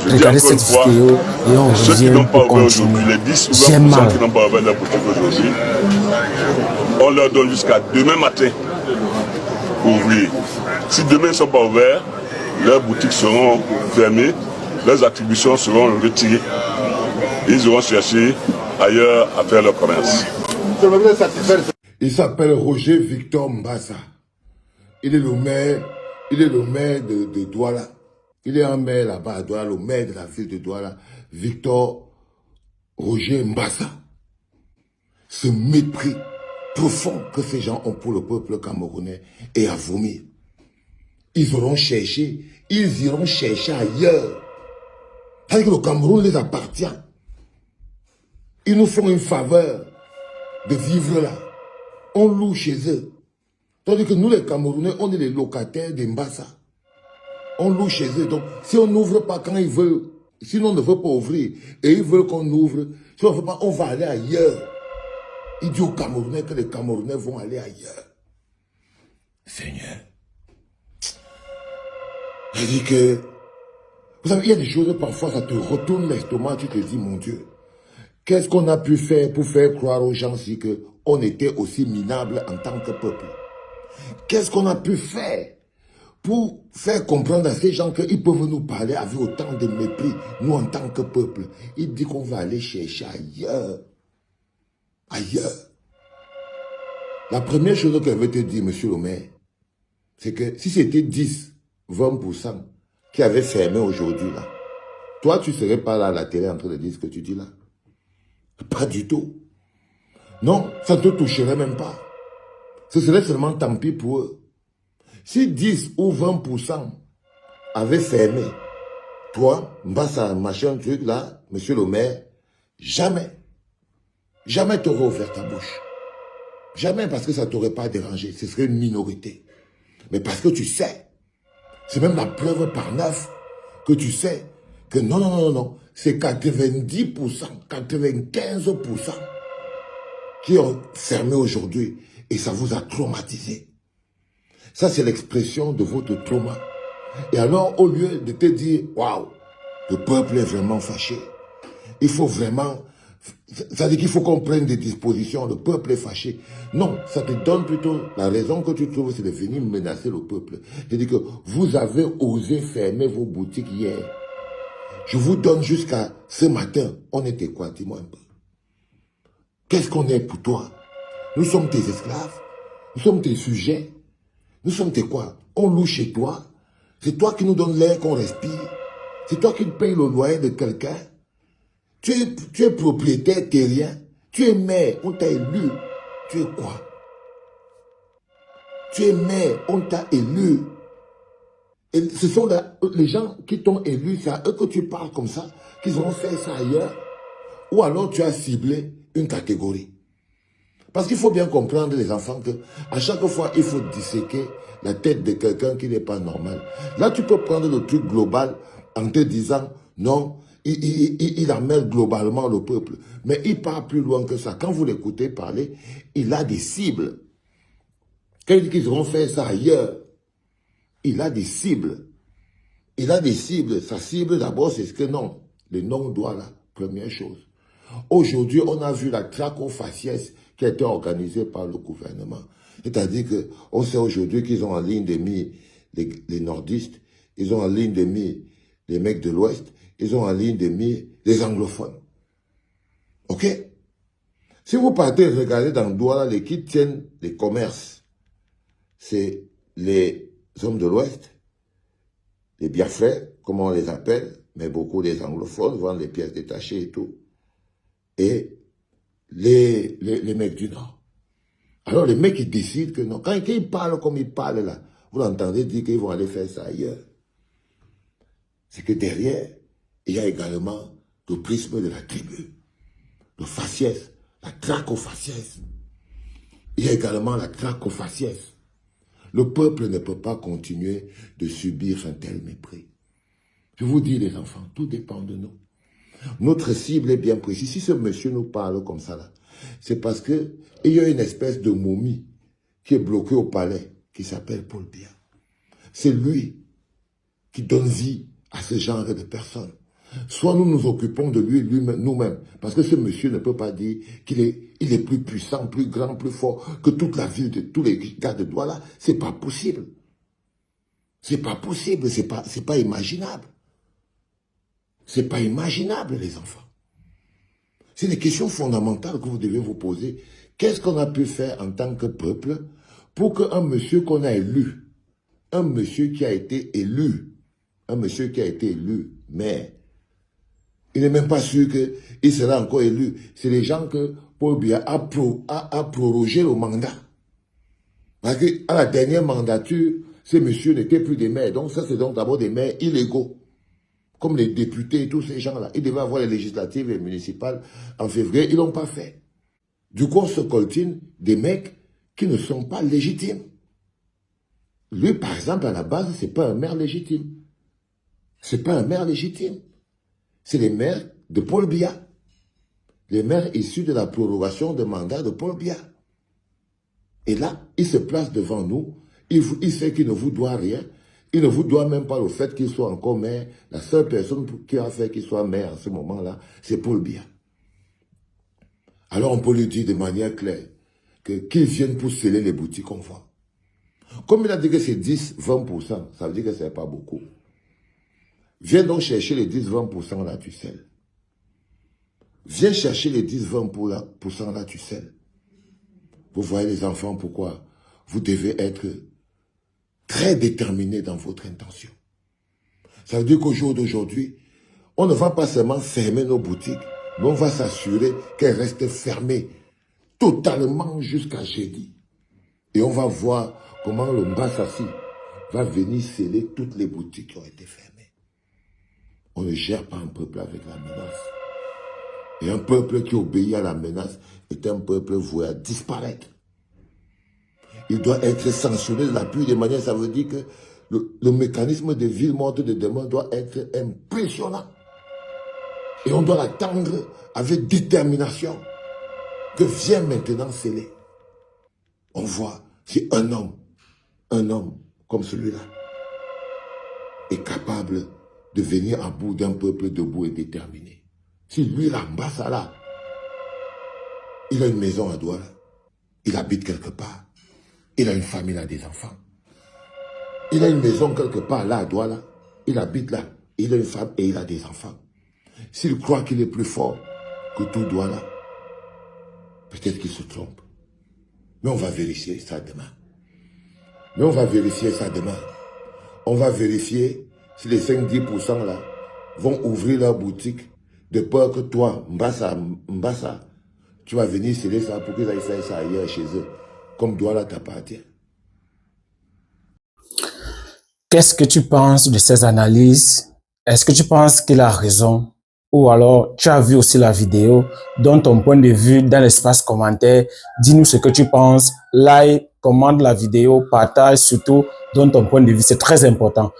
Regardez cette vidéo et on ceux qui revient n'ont pas pour ouvert aujourd'hui, continuer. les 10 ou J'ai 20% mal. qui n'ont pas ouvert leur boutique aujourd'hui, on leur donne jusqu'à demain matin pour ouvrir. Si demain ils ne sont pas ouverts, leurs boutiques seront fermées, leurs attributions seront retirées. Ils auront cherché ailleurs à faire leur commerce. Il s'appelle Roger Victor Mbassa. Il est le maire, de Douala. Il est un maire là-bas à Douala, le maire de la ville de Douala, Victor Roger Mbassa. Ce mépris profond que ces gens ont pour le peuple camerounais est à vomir. Ils iront chercher ailleurs. C'est-à-dire que le Cameroun les appartient. Ils nous font une faveur de vivre là. On loue chez eux. Tandis que nous, les Camerounais, on est les locataires d'Mbassa. On loue chez eux. Donc, si on n'ouvre pas quand ils veulent, sinon on ne veut pas ouvrir, et ils veulent qu'on ouvre, si on ne veut pas, on va aller ailleurs. Il dit aux Camerounais que les Camerounais vont aller ailleurs. Seigneur. Je dis que, vous savez, il y a des choses, parfois, ça te retourne l'estomac, tu te dis, mon Dieu, qu'est-ce qu'on a pu faire pour faire croire aux gens si qu'on était aussi minable en tant que peuple? Qu'est-ce qu'on a pu faire pour faire comprendre à ces gens qu'ils peuvent nous parler avec autant de mépris, nous en tant que peuple? Il dit qu'on va aller chercher ailleurs. Ailleurs. La première chose que je veux te dire, monsieur le maire, c'est que si c'était 10, 20% qui avaient fermé aujourd'hui, là, toi, tu ne serais pas là à la télé en train de dire ce que tu dis là. Pas du tout. Non, ça ne te toucherait même pas. Ce serait seulement tant pis pour eux. Si 10 ou 20% avaient fermé, toi, Mbassa, machin, truc là, monsieur le maire, jamais tu aurais ouvert ta bouche. Jamais parce que ça ne t'aurait pas dérangé. Ce serait une minorité. Mais parce que tu sais, c'est même la preuve par 9 que tu sais que non, c'est 90%, 95% qui ont fermé aujourd'hui et ça vous a traumatisé. Ça, c'est l'expression de votre trauma. Et alors, au lieu de te dire, waouh, le peuple est vraiment fâché, il faut vraiment, ça veut dire qu'il faut qu'on prenne des dispositions, le peuple est fâché. Non, ça te donne plutôt, la raison que tu trouves, c'est de venir menacer le peuple. C'est-à-dire que vous avez osé fermer vos boutiques hier. Je vous donne jusqu'à ce matin, on était quoi, dis-moi un peu. Qu'est-ce qu'on est pour toi? Nous sommes tes esclaves, nous sommes tes sujets, nous sommes tes quoi? On loue chez toi, c'est toi qui nous donnes l'air qu'on respire, c'est toi qui payes le loyer de quelqu'un. Tu es propriétaire terrien, tu es maire, on t'a élu, tu es quoi? Tu es maire, on t'a élu. Et ce sont les gens qui t'ont élu, c'est à eux que tu parles comme ça, qu'ils vont faire ça ailleurs. Ou alors tu as ciblé une catégorie. Parce qu'il faut bien comprendre, les enfants, que à chaque fois, il faut disséquer la tête de quelqu'un qui n'est pas normal. Là, tu peux prendre le truc global en te disant, non, il amène globalement le peuple. Mais il part plus loin que ça. Quand vous l'écoutez parler, il a des cibles. Quand il dit qu'ils vont faire ça ailleurs, il a des cibles. Il a des cibles. Sa cible, d'abord, c'est ce que non. Les non-Douala, première chose. Aujourd'hui, on a vu la traque aux faciès qui a été organisée par le gouvernement. C'est-à-dire qu'on sait aujourd'hui qu'ils ont en ligne de mire les nordistes, ils ont en ligne de mire les mecs de l'Ouest, ils ont en ligne de mire les anglophones. OK? Si vous partez regarder dans Douala, les qui tiennent les commerces, c'est les hommes de l'Ouest, les biafrais, comme on les appelle, mais beaucoup des anglophones vendent les pièces détachées et tout. Et les mecs du Nord. Alors les mecs, ils décident que non. Quand ils parlent comme ils parlent là, vous l'entendez dire qu'ils vont aller faire ça ailleurs. C'est que derrière, il y a également le prisme de la tribu, le faciès, la traque au faciès. Il y a également la traque au faciès. Le peuple ne peut pas continuer de subir un tel mépris. Je vous dis les enfants, tout dépend de nous. Notre cible est bien précise. Si ce monsieur nous parle comme ça, là, c'est parce qu'il y a une espèce de momie qui est bloquée au palais, qui s'appelle Paul Biya. C'est lui qui donne vie à ce genre de personnes. soit nous nous occupons de lui nous-mêmes. Parce que ce monsieur ne peut pas dire qu'il est plus puissant, plus grand, plus fort que toute la ville de tous les gars de Douala. C'est pas possible. C'est pas possible, c'est pas imaginable. C'est pas imaginable, les enfants. C'est des questions fondamentales que vous devez vous poser. Qu'est-ce qu'on a pu faire en tant que peuple pour qu'un monsieur qu'on a élu, un monsieur qui a été élu, mais il n'est même pas sûr qu'il sera encore élu. C'est les gens que Paul Biya a prorogé le mandat. Parce qu'à la dernière mandature, ces messieurs n'étaient plus des maires. Donc ça, c'est donc d'abord des maires illégaux. Comme les députés et tous ces gens-là. Ils devaient avoir les législatives et municipales en février. Ils ne l'ont pas fait. Du coup, on se coltine des mecs qui ne sont pas légitimes. Lui, par exemple, à la base, ce n'est pas un maire légitime. Ce n'est pas un maire légitime. C'est les maires de Paul Biya. Les maires issus de la prorogation de mandat de Paul Biya. Et là, il se place devant nous. Il sait qu'il ne vous doit rien. Il ne vous doit même pas le fait qu'il soit encore maire. La seule personne qui a fait qu'il soit maire en ce moment-là, c'est Paul Biya. Alors on peut lui dire de manière claire qu'il vienne pour sceller les boutiques qu'on voit. Comme il a dit que c'est 10-20%, ça veut dire que ce n'est pas beaucoup. Viens donc chercher les 10-20% là, tu scelles. Viens chercher les 10-20% là, tu scelles. Vous voyez les enfants, pourquoi vous devez être très déterminés dans votre intention. Ça veut dire qu'au jour d'aujourd'hui, on ne va pas seulement fermer nos boutiques, mais on va s'assurer qu'elles restent fermées totalement jusqu'à jeudi. Et on va voir comment le Mbassassi va venir sceller toutes les boutiques qui ont été fermées. On ne gère pas un peuple avec la menace. Et un peuple qui obéit à la menace est un peuple voué à disparaître. Il doit être sanctionné de la pluie des manières. Ça veut dire que le mécanisme de ville morte de demain doit être impressionnant. Et on doit l'attendre avec détermination. Que vient maintenant sceller. On voit si un homme comme celui-là est capable de venir à bout d'un peuple debout et déterminé. Si lui, l'ambassade là, il a une maison à Douala, il habite quelque part. Il a une famille, il a des enfants. Il a une maison quelque part là à Douala. Il habite là. Il a une femme et il a des enfants. S'il croit qu'il est plus fort que tout Douala, peut-être qu'il se trompe. Mais on va vérifier ça demain. On va vérifier si les 5-10% là vont ouvrir leur boutique de peur que toi, Mbassa, tu vas venir sceller ça pour qu'ils aillent faire ça ailleurs chez eux. Comme Douala t'appartient. Qu'est-ce que tu penses de ces analyses? Est-ce que tu penses qu'il a raison? Ou alors, tu as vu aussi la vidéo, donne ton point de vue dans l'espace commentaire. Dis-nous ce que tu penses. Like, commente la vidéo, partage, surtout, donne ton point de vue. C'est très important.